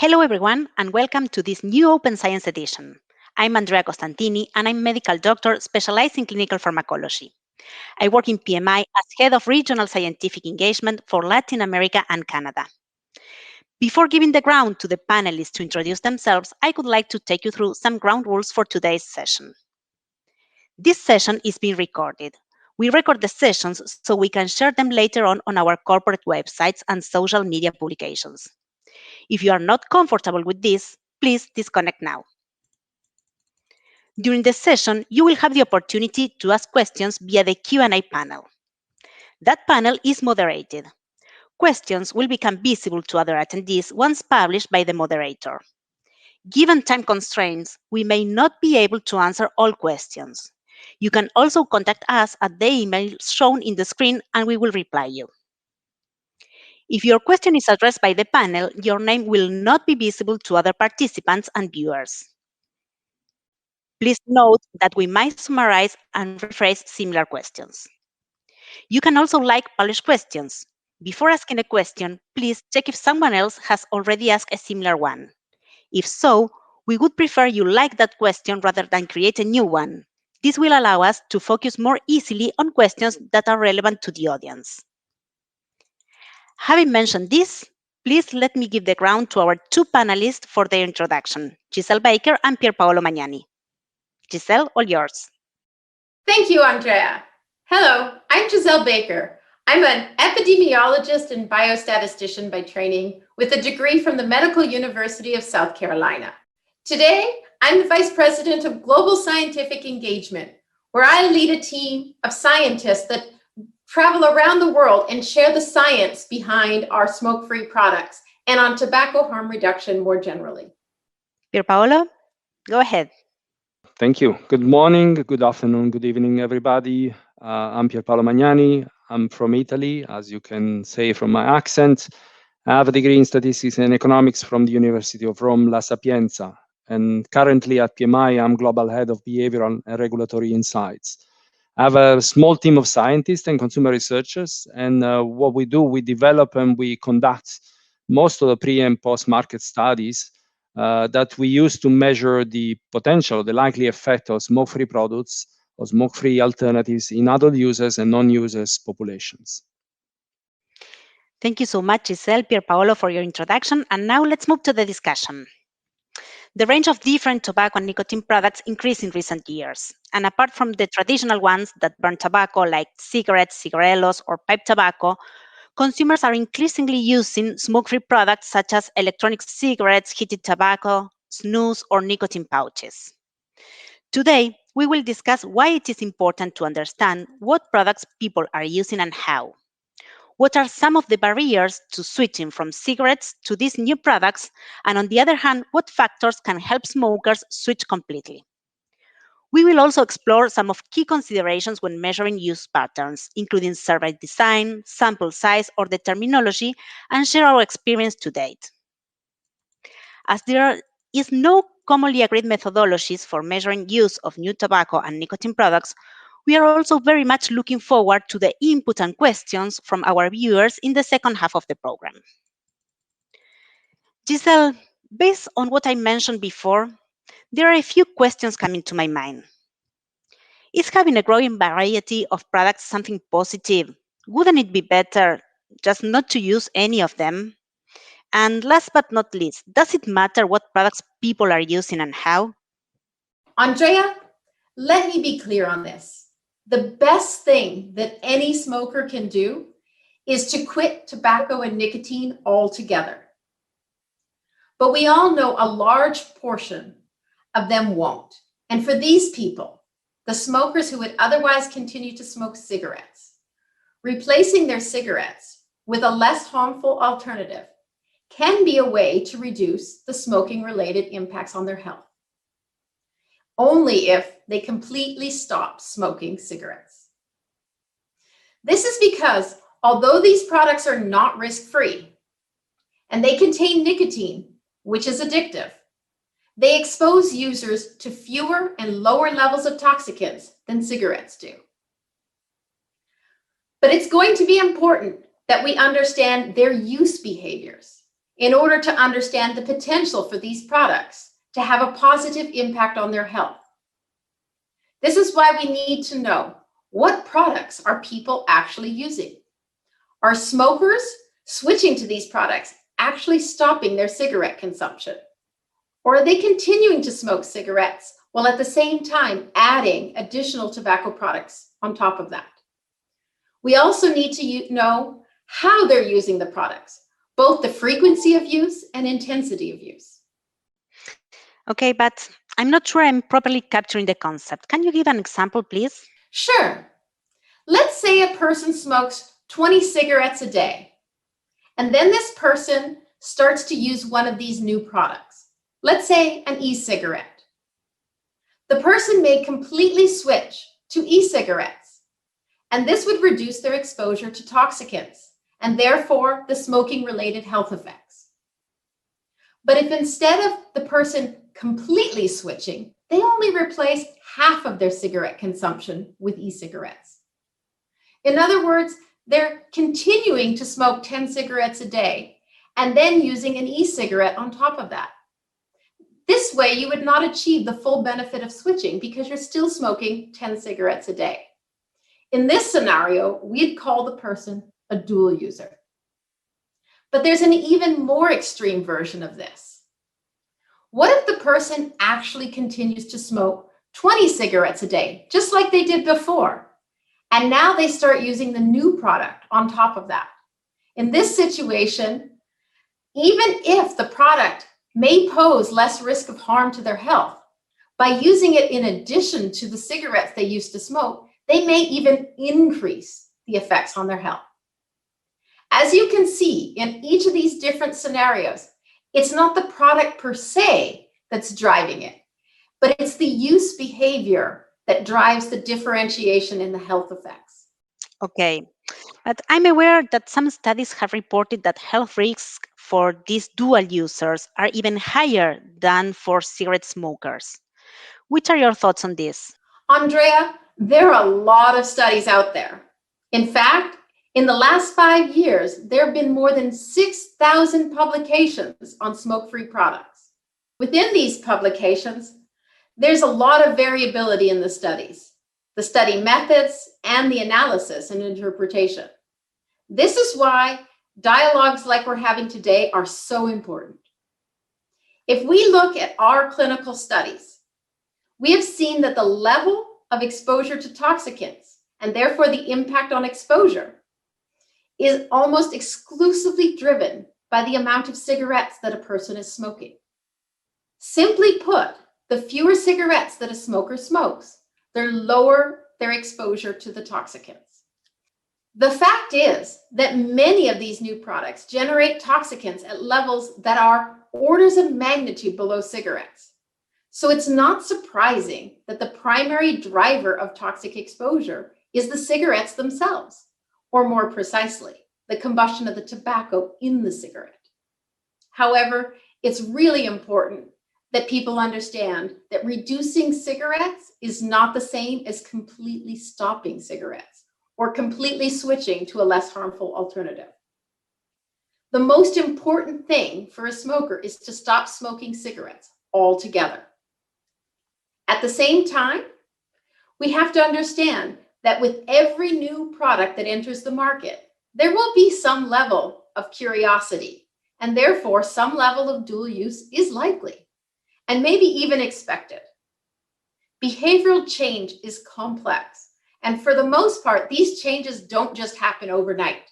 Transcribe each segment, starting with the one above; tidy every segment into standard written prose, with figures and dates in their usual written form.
Hello, everyone, and welcome to this new Open Science edition. I'm Andrea Costantini, and I'm a medical doctor specialized in clinical pharmacology. I work in PMI as head of regional scientific engagement for Latin America and Canada. Before giving the ground to the panelists to introduce themselves, I would like to take you through some ground rules for today's session. This session is being recorded. We record the sessions so we can share them later on our corporate websites and social media publications. If you are not comfortable with this, please disconnect now. During the session, you will have the opportunity to ask questions via the Q&A panel. That panel is moderated. Questions will become visible to other attendees once published by the moderator. Given time constraints, we may not be able to answer all questions. You can also contact us at the email shown in the screen and we will reply you. If your question is addressed by the panel, your name will not be visible to other participants and viewers. Please note that we might summarize and rephrase similar questions. You can also like published questions. Before asking a question, please check if someone else has already asked a similar one. If so, we would prefer you like that question rather than create a new one. This will allow us to focus more easily on questions that are relevant to the audience. Having mentioned this, please let me give the ground to our two panelists for their introduction, Giselle Baker and Pierpaolo Magnani. Giselle, all yours. Thank you, Andrea. Hello, I'm Giselle Baker. I'm an epidemiologist and biostatistician by training with a degree from the Medical University of South Carolina. Today, I'm the Vice President of Global Scientific Engagement, where I lead a team of scientists that travel around the world and share the science behind our smoke-free products and on tobacco harm reduction more generally. Pierpaolo, go ahead. Thank you. Good morning, good afternoon, good evening, everybody. I'm Pierpaolo Magnani. I'm from Italy, as you can say from my accent. I have a degree in statistics and economics from the University of Rome, La Sapienza. And currently at PMI, I'm Global Head of Behavioral and Regulatory Insights. I have a small team of scientists and consumer researchers. And what we do, we develop and we conduct most of the pre and post-market studies that we use to measure the potential, the likely effect of smoke-free products or smoke-free alternatives in adult users and non-users populations. Thank you so much, Giselle, Pierpaolo, for your introduction. And now let's move to the discussion. The range of different tobacco and nicotine products increased in recent years. And apart from the traditional ones that burn tobacco, like cigarettes, cigarillos, or pipe tobacco, consumers are increasingly using smoke-free products such as electronic cigarettes, heated tobacco, snus, or nicotine pouches. Today, we will discuss why it is important to understand what products people are using and how. What are some of the barriers to switching from cigarettes to these new products? And on the other hand, what factors can help smokers switch completely? We will also explore some of key considerations when measuring use patterns, including survey design, sample size, or the terminology, and share our experience to date. As there is no commonly agreed methodologies for measuring use of new tobacco and nicotine products, we are also very much looking forward to the input and questions from our viewers in the second half of the program. Giselle, based on what I mentioned before, there are a few questions coming to my mind. Is having a growing variety of products something positive? Wouldn't it be better just not to use any of them? And last but not least, does it matter what products people are using and how? Andrea, let me be clear on this. The best thing that any smoker can do is to quit tobacco and nicotine altogether. But we all know a large portion of them won't. And for these people, the smokers who would otherwise continue to smoke cigarettes, replacing their cigarettes with a less harmful alternative can be a way to reduce the smoking-related impacts on their health. Only if they completely stop smoking cigarettes. This is because although these products are not risk-free and they contain nicotine, which is addictive, they expose users to fewer and lower levels of toxicants than cigarettes do. But it's going to be important that we understand their use behaviors in order to understand the potential for these products to have a positive impact on their health. This is why we need to know what products are people actually using. Are smokers switching to these products actually stopping their cigarette consumption? Or are they continuing to smoke cigarettes while at the same time adding additional tobacco products on top of that? We also need to know how they're using the products, both the frequency of use and intensity of use. Okay, but I'm not sure I'm properly capturing the concept. Can you give an example, please? Sure. Let's say a person smokes 20 cigarettes a day, and then this person starts to use one of these new products. Let's say an e-cigarette. The person may completely switch to e-cigarettes, and this would reduce their exposure to toxicants and therefore the smoking-related health effects. But if instead of the person completely switching, they only replace half of their cigarette consumption with e-cigarettes. In other words, they're continuing to smoke 10 cigarettes a day and then using an e-cigarette on top of that. This way, you would not achieve the full benefit of switching because you're still smoking 10 cigarettes a day. In this scenario, we'd call the person a dual user. But there's an even more extreme version of this. What if the person actually continues to smoke 20 cigarettes a day, just like they did before, and now they start using the new product on top of that? In this situation, even if the product may pose less risk of harm to their health, by using it in addition to the cigarettes they used to smoke, they may even increase the effects on their health. As you can see in each of these different scenarios, it's not the product per se that's driving it, but it's the use behavior that drives the differentiation in the health effects. Okay, but I'm aware that some studies have reported that health risks for these dual users are even higher than for cigarette smokers. Which are your thoughts on this? Andrea, there are a lot of studies out there. In fact, in the last 5 years, there have been more than 6,000 publications on smoke-free products. Within these publications, there's a lot of variability in the studies, the study methods, and the analysis and interpretation. This is why dialogues like we're having today are so important. If we look at our clinical studies, we have seen that the level of exposure to toxicants, and therefore the impact on exposure, is almost exclusively driven by the amount of cigarettes that a person is smoking. Simply put, the fewer cigarettes that a smoker smokes, the lower their exposure to the toxicants. The fact is that many of these new products generate toxicants at levels that are orders of magnitude below cigarettes. So it's not surprising that the primary driver of toxic exposure is the cigarettes themselves, or more precisely, the combustion of the tobacco in the cigarette. However, it's really important that people understand that reducing cigarettes is not the same as completely stopping cigarettes or completely switching to a less harmful alternative. The most important thing for a smoker is to stop smoking cigarettes altogether. At the same time, we have to understand that with every new product that enters the market, there will be some level of curiosity, and therefore some level of dual use is likely, and maybe even expected. Behavioral change is complex, and for the most part, these changes don't just happen overnight.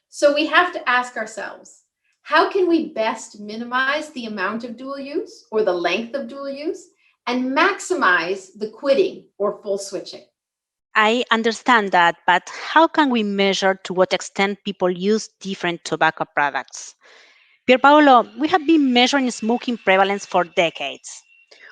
So we have to ask ourselves, how can we best minimize the amount of dual use or the length of dual use and maximize the quitting or full switching? I understand that, but how can we measure to what extent people use different tobacco products? Pierpaolo, we have been measuring smoking prevalence for decades.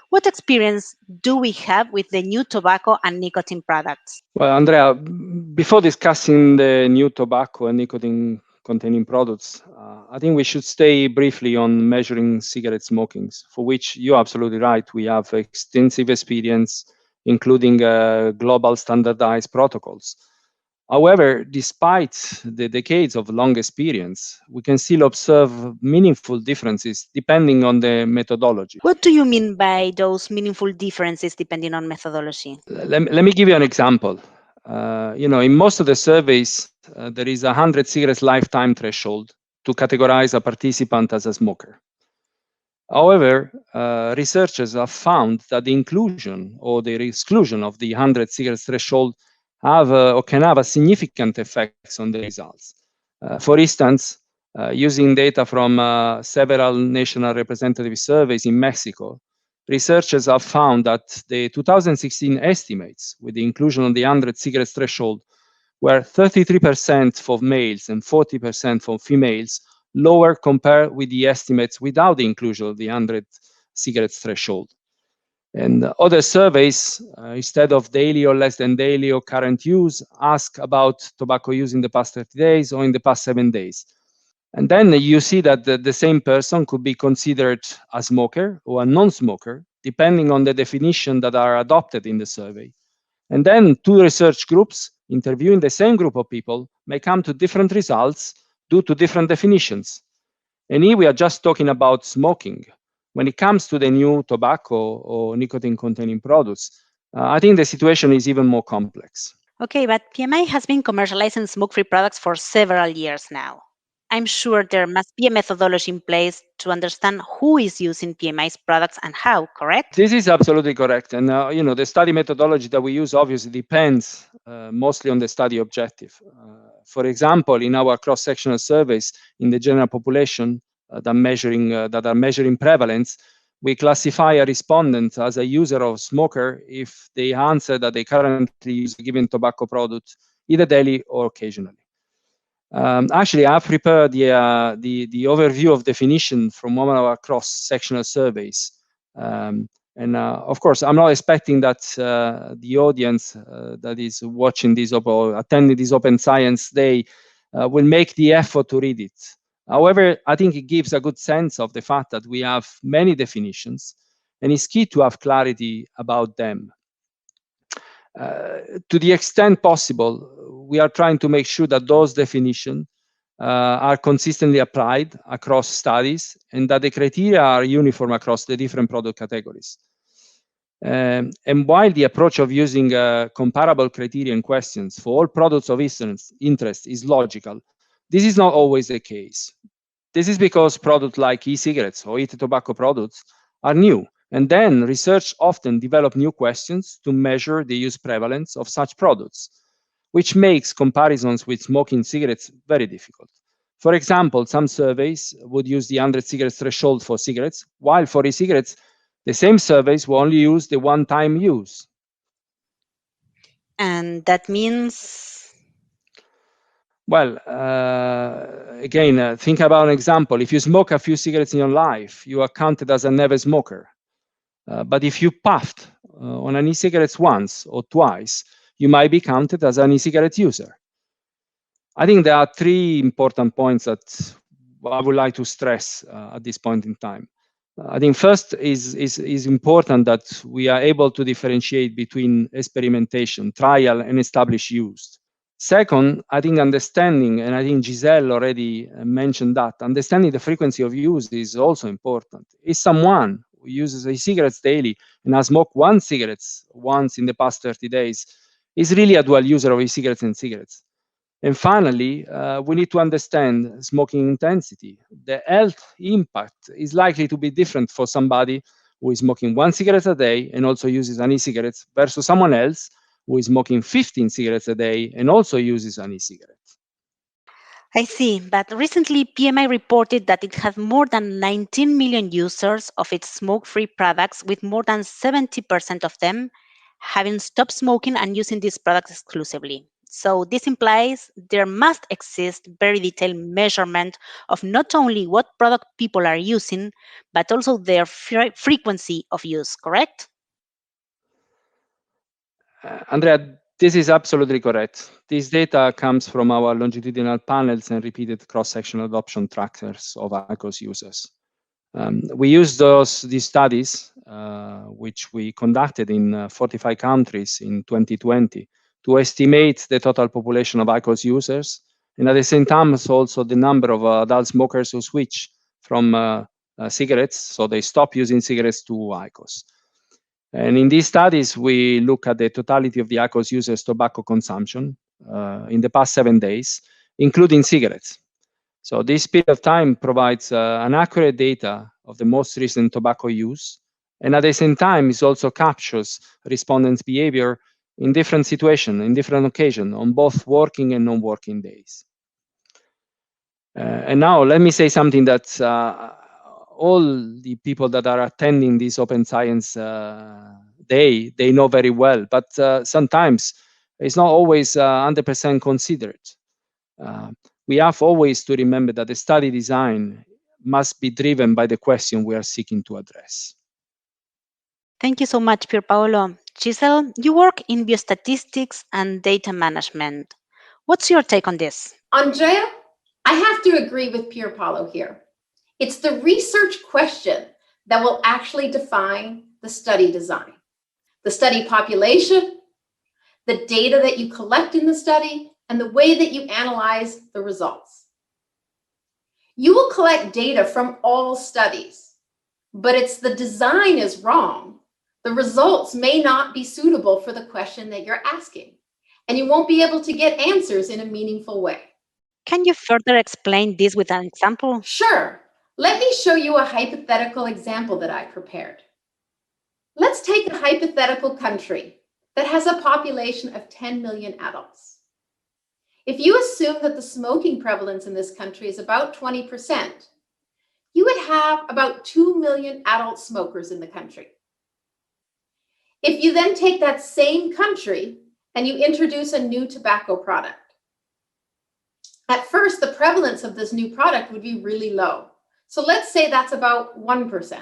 What experience do we have with the new tobacco and nicotine products? Well, Andrea, before discussing the new tobacco and nicotine-containing products, I think we should stay briefly on measuring cigarette smokings, for which you're absolutely right. We have extensive experience, including global standardized protocols. However, despite the decades of long experience, we can still observe meaningful differences depending on the methodology. What do you mean by those meaningful differences depending on methodology? Let me give you an example. In most of the surveys, there is a 100 cigarettes lifetime threshold to categorize a participant as a smoker. However, researchers have found that the inclusion or the exclusion of the 100 cigarettes threshold have or can have a significant effects on the results. For instance, using data from several national representative surveys in Mexico, researchers have found that the 2016 estimates with the inclusion of the 100 cigarettes threshold were 33% for males and 40% for females, lower compared with the estimates without the inclusion of the 100 cigarettes threshold. And other surveys, instead of daily or less than daily or current use, ask about tobacco use in the past 30 days or in the past 7 days. And then you see that the same person could be considered a smoker or a non-smoker, depending on the definition that are adopted in the survey. And then two research groups interviewing the same group of people may come to different results due to different definitions. And here we are just talking about smoking. When it comes to the new tobacco or nicotine-containing products, I think the situation is even more complex. Okay, but PMI has been commercializing smoke-free products for several years now. I'm sure there must be a methodology in place to understand who is using PMI's products and how, correct? This is absolutely correct. And the study methodology that we use obviously depends mostly on the study objective. For example, in our cross-sectional surveys in the general population that are measuring prevalence, we classify a respondent as a user of smoker if they answer that they currently use a given tobacco product either daily or occasionally. Actually, I've prepared the overview of definition from one of our cross-sectional surveys. And of course, I'm not expecting that the audience that is watching this or attending this Open Science Day will make the effort to read it. However, I think it gives a good sense of the fact that we have many definitions, and it's key to have clarity about them. To the extent possible, we are trying to make sure that those definitions are consistently applied across studies and that the criteria are uniform across the different product categories. And while the approach of using comparable criterion questions for all products of interest is logical, this is not always the case. This is because products like e-cigarettes or heated tobacco products are new, and then research often develop new questions to measure the use prevalence of such products, which makes comparisons with smoking cigarettes very difficult. For example, some surveys would use the 100 cigarettes threshold for cigarettes, while for e-cigarettes, the same surveys will only use the one-time use. And that means? Well, again, think about an example. If you smoke a few cigarettes in your life, you are counted as a never smoker. But if you puffed on an e-cigarette once or twice, you might be counted as an e-cigarette user. I think there are three important points that I would like to stress at this point in time. I think first is important that we are able to differentiate between experimentation, trial, and established use. Second, I think understanding, and I think Giselle already mentioned that, understanding the frequency of use is also important. Is someone who uses e-cigarettes daily and has smoked one cigarette once in the past 30 days is really a dual user of e-cigarettes and cigarettes? And finally, we need to understand smoking intensity. The health impact is likely to be different for somebody who is smoking one cigarette a day and also uses an e-cigarette versus someone else who is smoking 15 cigarettes a day and also uses an e-cigarette. I see, but recently PMI reported that it had more than 19 million users of its smoke-free products, with more than 70% of them having stopped smoking and using these products exclusively. So this implies there must exist very detailed measurement of not only what product people are using, but also their frequency of use, correct? Andrea, this is absolutely correct. This data comes from our longitudinal panels and repeated cross-sectional adoption trackers of IQOS users. We used these studies, which we conducted in 45 countries in 2020, to estimate the total population of IQOS users, and at the same time, also the number of adult smokers who switch from cigarettes, so they stop using cigarettes to IQOS. And in these studies, we look at the totality of the IQOS users' tobacco consumption in the past 7 days, including cigarettes. So this period of time provides an accurate data of the most recent tobacco use, and at the same time, it also captures respondents' behavior in different situations, in different occasions, on both working and non-working days. And now let me say something that all the people that are attending this Open Science Day, they know very well, but sometimes it's not always 100% considered. We have always to remember that the study design must be driven by the question we are seeking to address. Thank you so much, Pier Paolo. Giselle, you work in biostatistics and data management. What's your take on this? Andrea, I have to agree with Pier Paolo here. It's the research question that will actually define the study design, the study population, the data that you collect in the study, and the way that you analyze the results. You will collect data from all studies, but it's the design is wrong. The results may not be suitable for the question that you're asking, and you won't be able to get answers in a meaningful way. Can you further explain this with an example? Sure. Let me show you a hypothetical example that I prepared. Let's take a hypothetical country that has a population of 10 million adults. If you assume that the smoking prevalence in this country is about 20%, you would have about 2 million adult smokers in the country. If you then take that same country and you introduce a new tobacco product, at first, the prevalence of this new product would be really low. So let's say that's about 1%.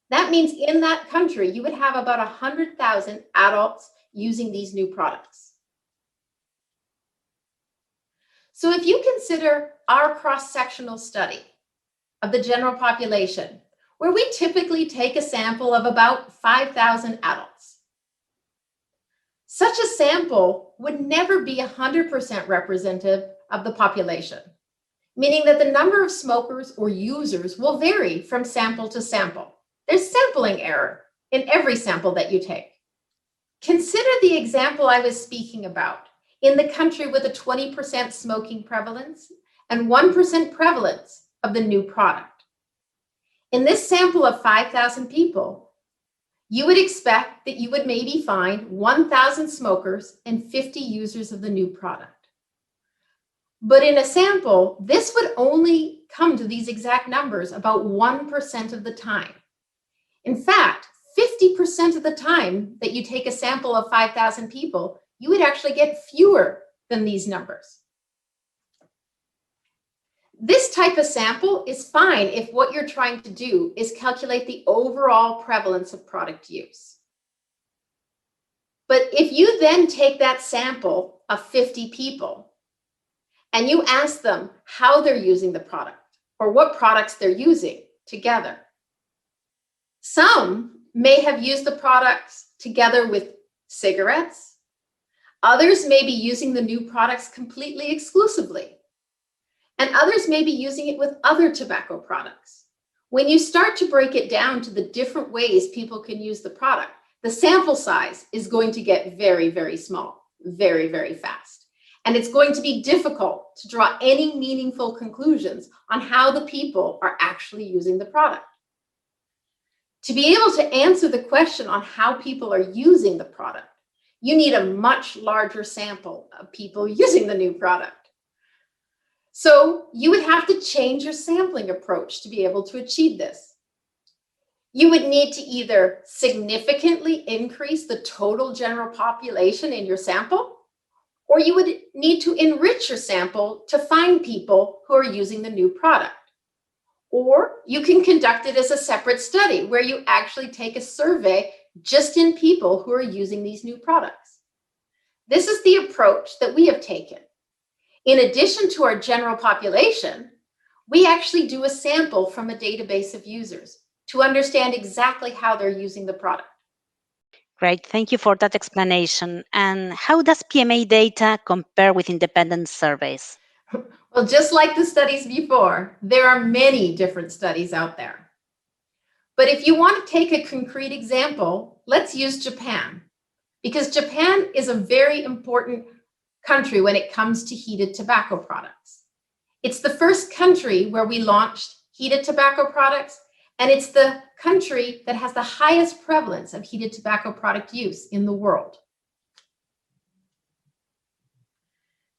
That means in that country, you would have about 100,000 adults using these new products. So if you consider our cross-sectional study of the general population, where we typically take a sample of about 5,000 adults, such a sample would never be 100% representative of the population, meaning that the number of smokers or users will vary from sample to sample. There's sampling error in every sample that you take. Consider the example I was speaking about in the country with a 20% smoking prevalence and 1% prevalence of the new product. In this sample of 5,000 people, you would expect that you would maybe find 1,000 smokers and 50 users of the new product. But in a sample, this would only come to these exact numbers about 1% of the time. In fact, 50% of the time that you take a sample of 5,000 people, you would actually get fewer than these numbers. This type of sample is fine if what you're trying to do is calculate the overall prevalence of product use. But if you then take that sample of 50 people and you ask them how they're using the product or what products they're using together, some may have used the products together with cigarettes. Others may be using the new products completely exclusively. And others may be using it with other tobacco products. When you start to break it down to the different ways people can use the product, the sample size is going to get very, very small, very, very fast. And it's going to be difficult to draw any meaningful conclusions on how the people are actually using the product. To be able to answer the question on how people are using the product, you need a much larger sample of people using the new product. So you would have to change your sampling approach to be able to achieve this. You would need to either significantly increase the total general population in your sample, or you would need to enrich your sample to find people who are using the new product. Or you can conduct it as a separate study where you actually take a survey just in people who are using these new products. This is the approach that we have taken. In addition to our general population, we actually do a sample from a database of users to understand exactly how they're using the product. Great. Thank you for that explanation. And how does PMA data compare with independent surveys? Well, just like the studies before, there are many different studies out there. But if you want to take a concrete example, let's use Japan, because Japan is a very important country when it comes to heated tobacco products. It's the first country where we launched heated tobacco products, and it's the country that has the highest prevalence of heated tobacco product use in the world.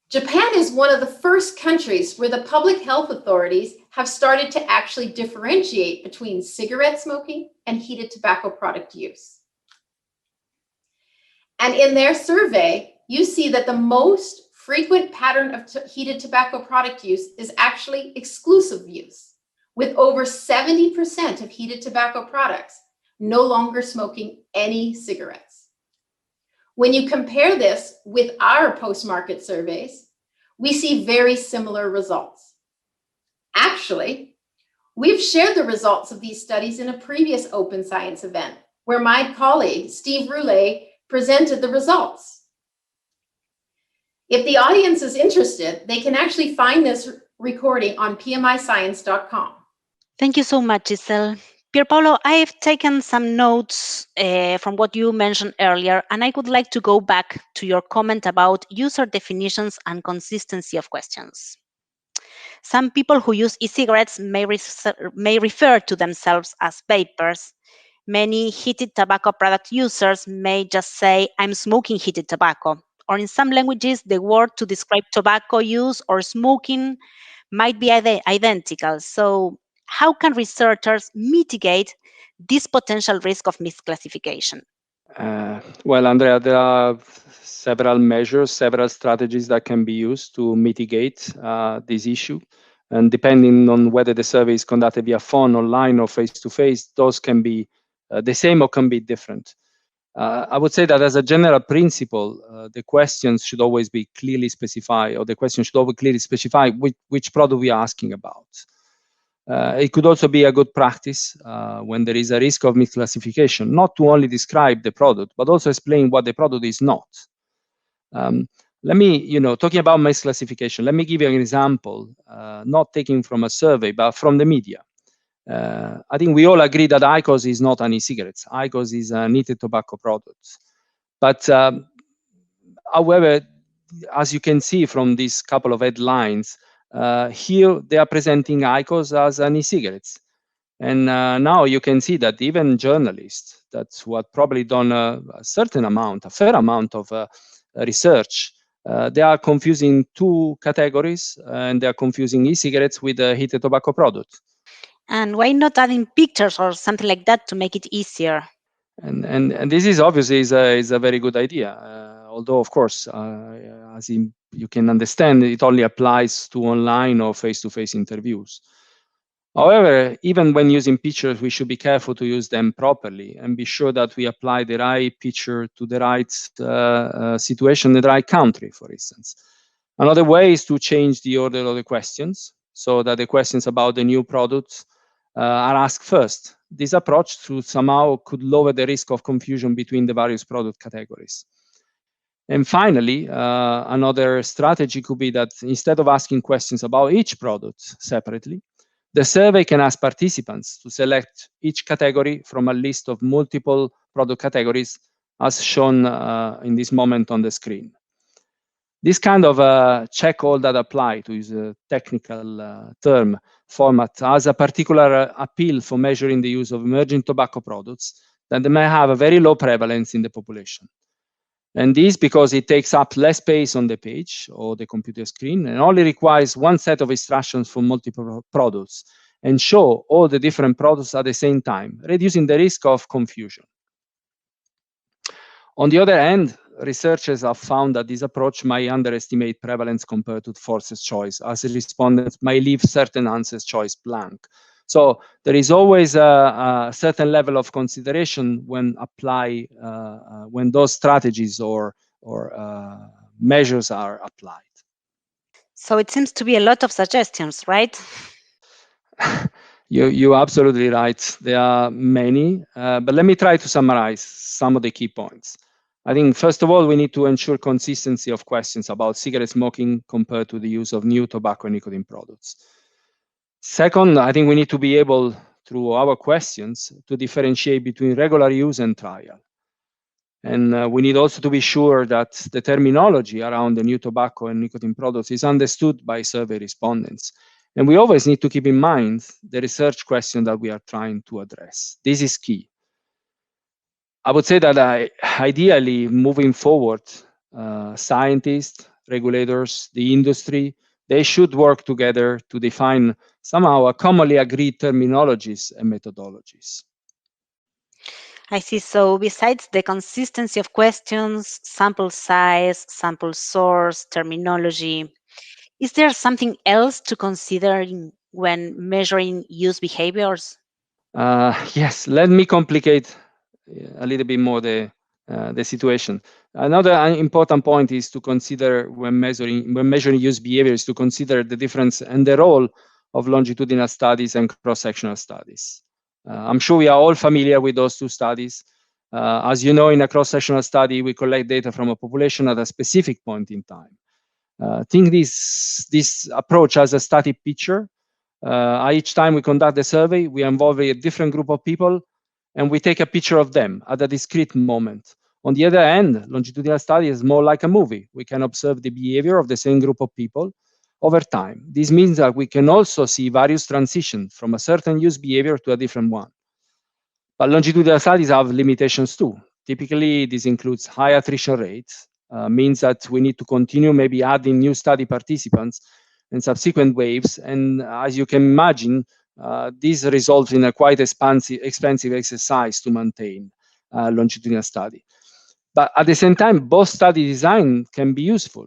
Japan is one of the first countries where the public health authorities have started to actually differentiate between cigarette smoking and heated tobacco product use. And in their survey, you see that the most frequent pattern of heated tobacco product use is actually exclusive use, with over 70% of heated tobacco products no longer smoking any cigarettes. When you compare this with our post-market surveys, we see very similar results. Actually, we've shared the results of these studies in a previous Open Science event, where my colleague, Steve Roulet, presented the results. If the audience is interested, they can actually find this recording on pmiscience.com. Thank you so much, Giselle. Pierpaolo, I've taken some notes from what you mentioned earlier, and I would like to go back to your comment about user definitions and consistency of questions. Some people who use e-cigarettes may refer to themselves as vapers. Many heated tobacco product users may just say, I'm smoking heated tobacco. Or in some languages, the word to describe tobacco use or smoking might be identical. So, how can researchers mitigate this potential risk of misclassification? Well, Andrea, there are several measures, several strategies that can be used to mitigate this issue. And depending on whether the survey is conducted via phone, online, or face-to-face, those can be the same or can be different. I would say that as a general principle, the questions should always be clearly specified, or the question should always clearly specify which product we are asking about. It could also be a good practice when there is a risk of misclassification, not to only describe the product, but also explain what the product is not. Let me, talking about misclassification, let me give you an example, not taken from a survey, but from the media. I think we all agree that IQOS is not an e-cigarette. IQOS is a heated tobacco product. But however, as you can see from these couple of headlines, here they are presenting IQOS as an e-cigarettes. And now you can see that even journalists, that's what probably done a fair amount of research, they are confusing two categories, and they are confusing e-cigarettes with a heated tobacco product. And why not adding pictures or something like that to make it easier? And this is obviously is a very good idea. Although, of course, as you can understand, it only applies to online or face-to-face interviews. However, even when using pictures, we should be careful to use them properly and be sure that we apply the right picture to the right situation in the right country, for instance. Another way is to change the order of the questions so that the questions about the new products are asked first. This approach somehow could lower the risk of confusion between the various product categories. And finally, another strategy could be that instead of asking questions about each product separately, the survey can ask participants to select each category from a list of multiple product categories as shown in this moment on the screen. This kind of check all that apply, to use a technical term, format has a particular appeal for measuring the use of emerging tobacco products that may have a very low prevalence in the population. And this because it takes up less space on the page or the computer screen and only requires one set of instructions for multiple products and show all the different products at the same time, reducing the risk of confusion. On the other hand, researchers have found that this approach may underestimate prevalence compared to forced choice, as respondents may leave certain answers choice blank. So there is always a certain level of consideration when when those strategies or measures are applied. So it seems to be a lot of suggestions, right? You're absolutely right. There are many, but let me try to summarize some of the key points. I think, first of all, we need to ensure consistency of questions about cigarette smoking compared to the use of new tobacco and nicotine products. Second, I think we need to be able, through our questions, to differentiate between regular use and trial. And we need also to be sure that the terminology around the new tobacco and nicotine products is understood by survey respondents. And we always need to keep in mind the research question that we are trying to address. This is key. I would say that ideally, moving forward, scientists, regulators, the industry, they should work together to define somehow a commonly agreed terminologies and methodologies. I see. So, besides the consistency of questions, sample size, sample source, terminology, is there something else to consider when measuring use behaviors? Yes, let me complicate a little bit more the situation. Another important point is to consider when measuring use behavior is to consider the difference and the role of longitudinal studies and cross-sectional studies. I'm sure we are all familiar with those two studies. As you know, in a cross-sectional study, we collect data from a population at a specific point in time. Think this approach as a static picture. Each time we conduct the survey, we involve a different group of people and we take a picture of them at a discrete moment. On the other hand, longitudinal study is more like a movie. We can observe the behavior of the same group of people over time. This means that we can also see various transitions from a certain use behavior to a different one. But longitudinal studies have limitations too. Typically, this includes high attrition rates, means that we need to continue maybe adding new study participants and subsequent waves. And as you can imagine, this results in a quite expensive exercise to maintain longitudinal study. But at the same time, both study design can be useful.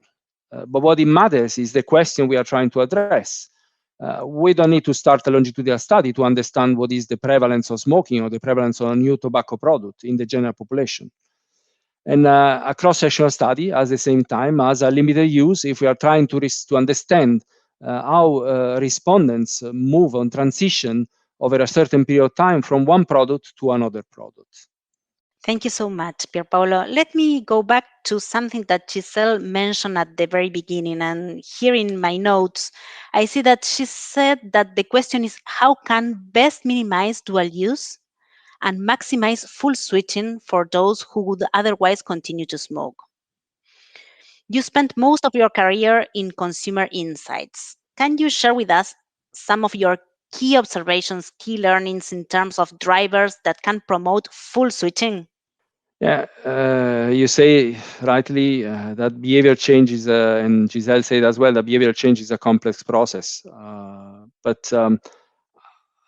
But what it matters is the question we are trying to address. We don't need to start a longitudinal study to understand what is the prevalence of smoking or the prevalence of a new tobacco product in the general population. And a cross-sectional study at the same time has a limited use if we are trying to understand how respondents move on transition over a certain period of time from one product to another product. Thank you so much, Pierpaolo. Let me go back to something that Giselle mentioned at the very beginning. And here in my notes, I see that she said that the question is how can best minimize dual use and maximize full switching for those who would otherwise continue to smoke. You spent most of your career in consumer insights. Can you share with us some of your key observations, key learnings in terms of drivers that can promote full switching? Yeah, you say rightly that behavior change is, and Giselle said as well, that behavior change is a complex process. But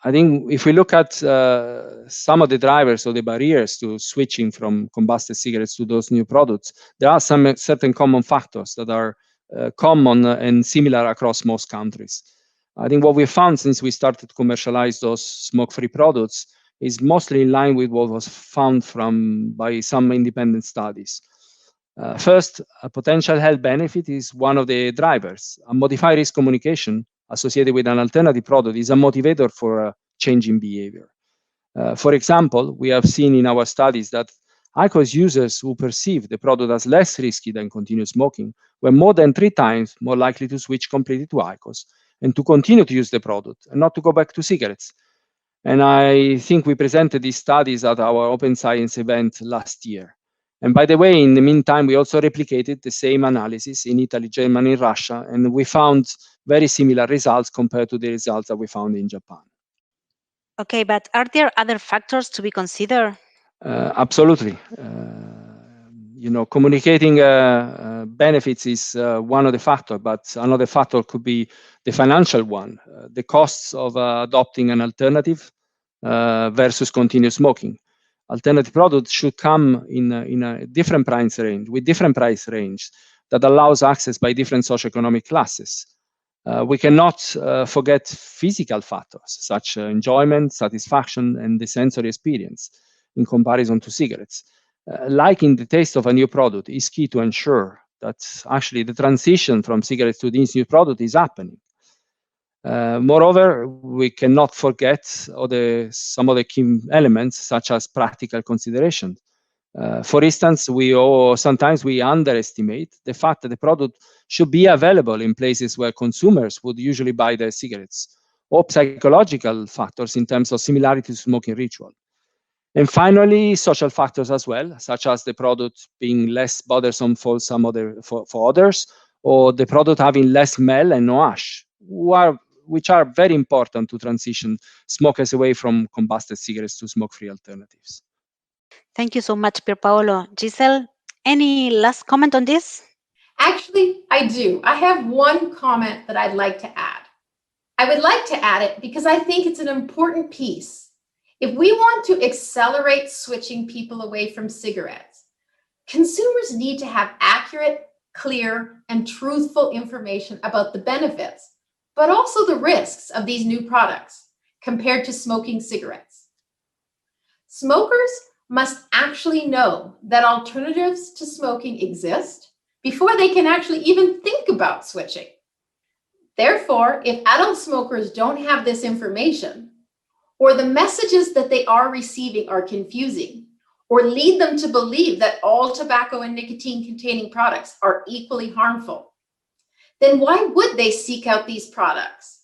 I think if we look at some of the drivers or the barriers to switching from combusted cigarettes to those new products, there are some certain common factors that are common and similar across most countries. I think what we found since we started to commercialize those smoke-free products is mostly in line with what was found by some independent studies. First, a potential health benefit is one of the drivers. A modified risk communication associated with an alternative product is a motivator for a change in behavior. For example, we have seen in our studies that IQOS users who perceive the product as less risky than continuous smoking were more than 3 times more likely to switch completely to IQOS and to continue to use the product and not to go back to cigarettes. And I think we presented these studies at our Open Science event last year. And by the way, in the meantime, we also replicated the same analysis in Italy, Germany, and Russia, and we found very similar results compared to the results that we found in Japan. Okay, but are there other factors to be considered? Absolutely. Communicating benefits is one of the factors, but another factor could be the financial one, the costs of adopting an alternative versus continuous smoking. Alternative products should come in a different price range, with different price range that allows access by different socioeconomic classes. We cannot forget physical factors such as enjoyment, satisfaction, and the sensory experience in comparison to cigarettes. Liking the taste of a new product is key to ensure that actually the transition from cigarettes to this new product is happening. Moreover, we cannot forget some of the key elements, such as practical consideration. For instance, sometimes we underestimate the fact that the product should be available in places where consumers would usually buy their cigarettes, or psychological factors in terms of similarity to smoking ritual. And finally, social factors as well, such as the product being less bothersome for for others, or the product having less smell and no ash, which are very important to transition smokers away from combusted cigarettes to smoke-free alternatives. Thank you so much, Pier Paolo. Giselle, any last comment on this? Actually, I do. I have one comment that I'd like to add. I would like to add it because I think it's an important piece. If we want to accelerate switching people away from cigarettes, consumers need to have accurate, clear, and truthful information about the benefits, but also the risks of these new products compared to smoking cigarettes. Smokers must actually know that alternatives to smoking exist before they can actually even think about switching. Therefore, if adult smokers don't have this information, or the messages that they are receiving are confusing, or lead them to believe that all tobacco and nicotine-containing products are equally harmful, then why would they seek out these products?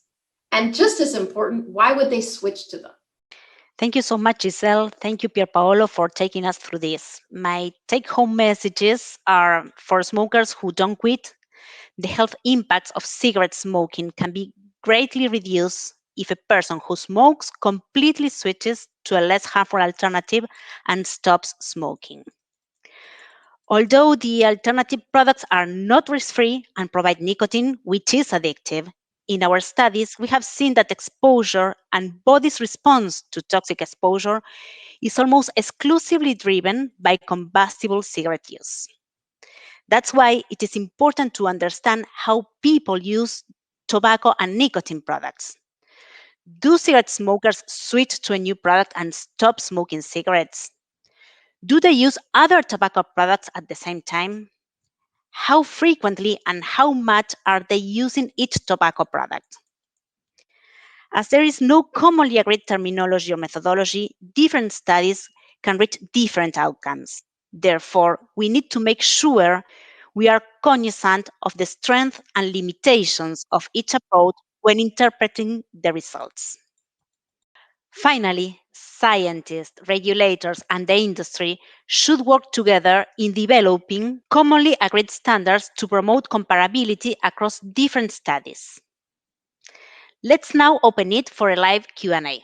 And just as important, why would they switch to them? Thank you so much, Giselle. Thank you, Pier Paolo, for taking us through this. My take-home messages are for smokers who don't quit. The health impacts of cigarette smoking can be greatly reduced if a person who smokes completely switches to a less harmful alternative and stops smoking. Although the alternative products are not risk-free and provide nicotine, which is addictive, in our studies, we have seen that exposure and body's response to toxic exposure is almost exclusively driven by combustible cigarette use. That's why it is important to understand how people use tobacco and nicotine products. Do cigarette smokers switch to a new product and stop smoking cigarettes? Do they use other tobacco products at the same time? How frequently and how much are they using each tobacco product? As there is no commonly agreed terminology or methodology, different studies can reach different outcomes. Therefore, we need to make sure we are cognizant of the strengths and limitations of each approach when interpreting the results. Finally, scientists, regulators, and the industry should work together in developing commonly agreed standards to promote comparability across different studies. Let's now open it for a live Q&A.